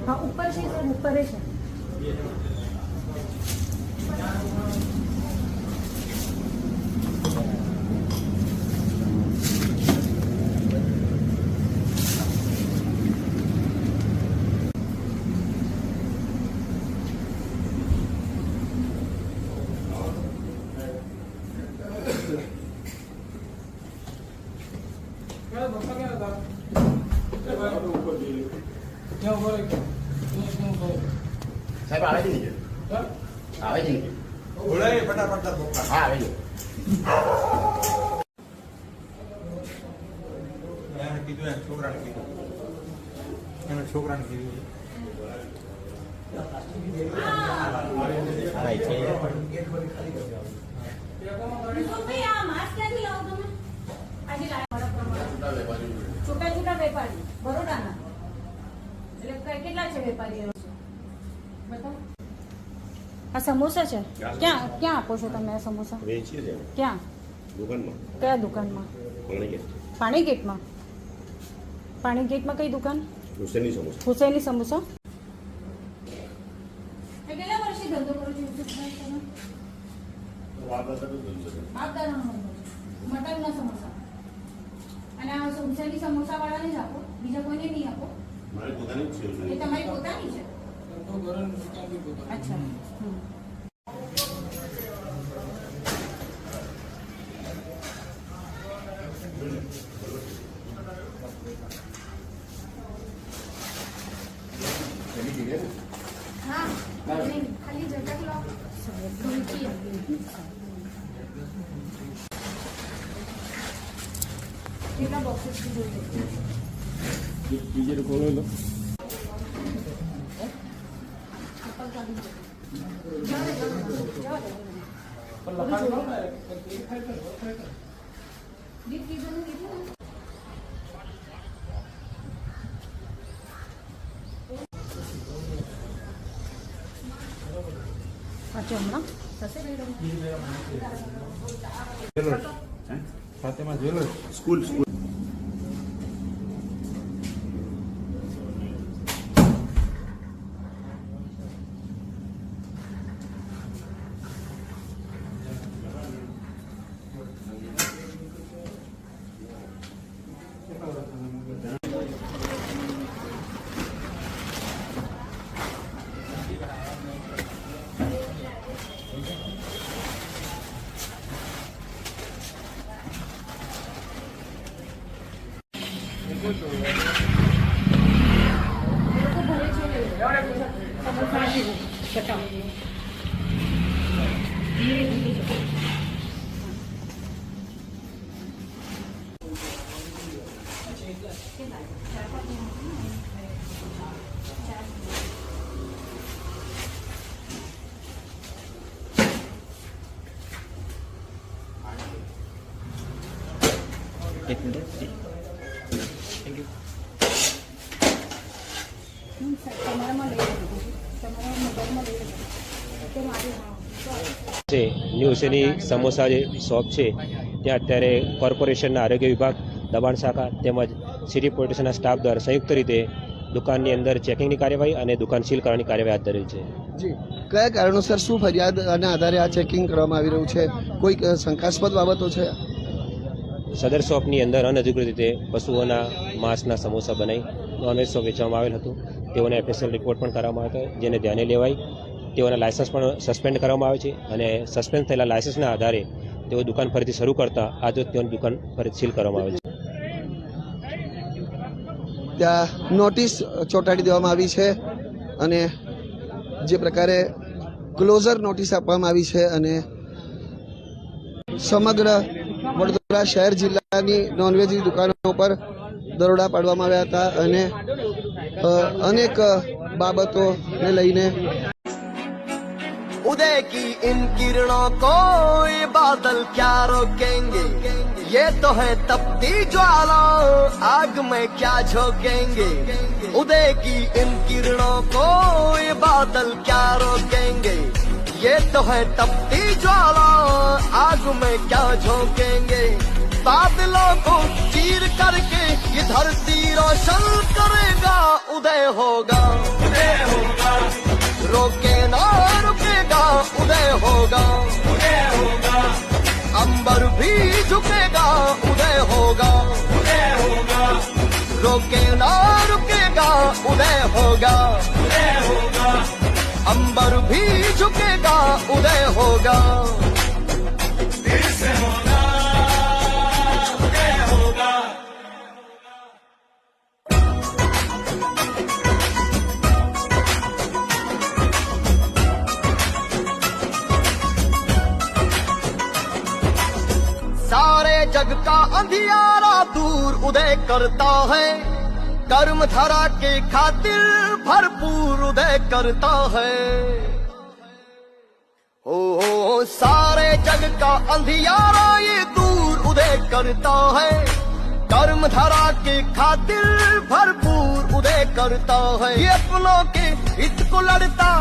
हाँ ऊपर से सर ऊपर है सर साहब आवे जी नीचे आवे जी नीचे बोले फटाफट हाँ आवे जी मैंने कीधु है छोकरा ने कीधु मैंने छोकरा ने कीधु भाई છે भैया मास्क क्या लाओ तुम आज छोटा छोटा વેપારી બરોડાના એટલે કેટલા છે વેપારીઓ बताओ આ સમોસા છે ક્યાં ક્યાં આપો છો તમે આ સમોસા વેચીએ છે ક્યાં દુકાનમાં કયા દુકાનમાં પાણીગેટમાં પાણીગેટમાં કઈ દુકાન હુસેની સમોસા હુસૈની સમોસા કેટલા વર્ષથી ધંધો કરો છો યુસુફભાઈ તમે મટનના સમોસા અને આ હુસૈની સમોસા વાળાને જ આપો બીજા કોઈને નહીં આપો મારી પોતાની જ છે એ તમારી પોતાની છે अच्छा हाँ खाली जगह लो कितना बॉक्सेस की जरूरत है બીજે ખોલો લો ફાતેમા જ્વેલર્સ સ્કૂલ સ્કૂલ एक minute thank you new Huseni samosa જે શોપ છે ત્યાં અત્યારે કોર્પોરેશનના આરોગ્ય વિભાગ દબાણ શાખા તેમજ સિટી પોલીસના સ્ટાફ દ્વારા સંયુક્ત રીતે દુકાનની અંદર ચેકિંગની કાર્યવાહી અને દુકાન સીલ કરવાની કાર્યવાહી હાથ ધરેલ છે. જી, કયા કારણોસર શું ફરિયાદ અને આધારે આ ચેકિંગ કરવામાં આવી રહ્યું છે? કોઈ શંકાસ્પદ બાબતો છે? સદર શોપની અંદર અનધિકૃત રીતે પશુઓના માંસના સમોસા બનાવી નોનવેજ શોપ વેચવામાં આવેલ હતું. તેઓને એફએસએલ રિપોર્ટ પણ કરવામાં આવ્યો હતો, જેને ધ્યાને લેવાઈ તેઓના લાયસન્સ પણ સસ્પેન્ડ કરવામાં આવે છે અને સસ્પેન્ડ થયેલા લાયસન્સના આધારે તેઓ દુકાન ફરીથી શરૂ કરતા આજે તેઓની દુકાન ફરીથી સીલ કરવામાં આવે છે. ત્યાં નોટિસ ચોંટાડી દેવામાં આવી છે અને જે પ્રકારે ક્લોઝર નોટિસ આપવામાં આવી છે અને સમગ્ર વડોદરા શહેર જિલ્લાની નોનવેજની દુકાનો પર દરોડા પાડવામાં આવ્યા હતા અને અનેક બાબતોને લઈને उदय की इन किरणों को ये बादल क्या रोकेंगे, ये तो है तपती ज्वाला आग में क्या झोंकेंगे। उदय की इन किरणों को ये बादल क्या रोकेंगे, ये तो है तपती ज्वाला आग में क्या झोंकेंगे। बादलों को चीर करके ये धरती रोशन करेगा, उदय होगा, रोके ना रुकेगा, उदय होगा, अंबर भी झुकेगा, उदय होगा, रोके ना रुकेगा, उदय होगा, अंबर भी झुकेगा, उदय होगा। सारे जग का अंधियारा दूर उदय करता है, कर्म धरा के खातिर भरपूर उदय करता है। ओ सारे जग का अंधियारा ये दूर उदय करता है, कर्म धरा के खातिर भरपूर उदय करता है। ये अपनों के हित को लड़ता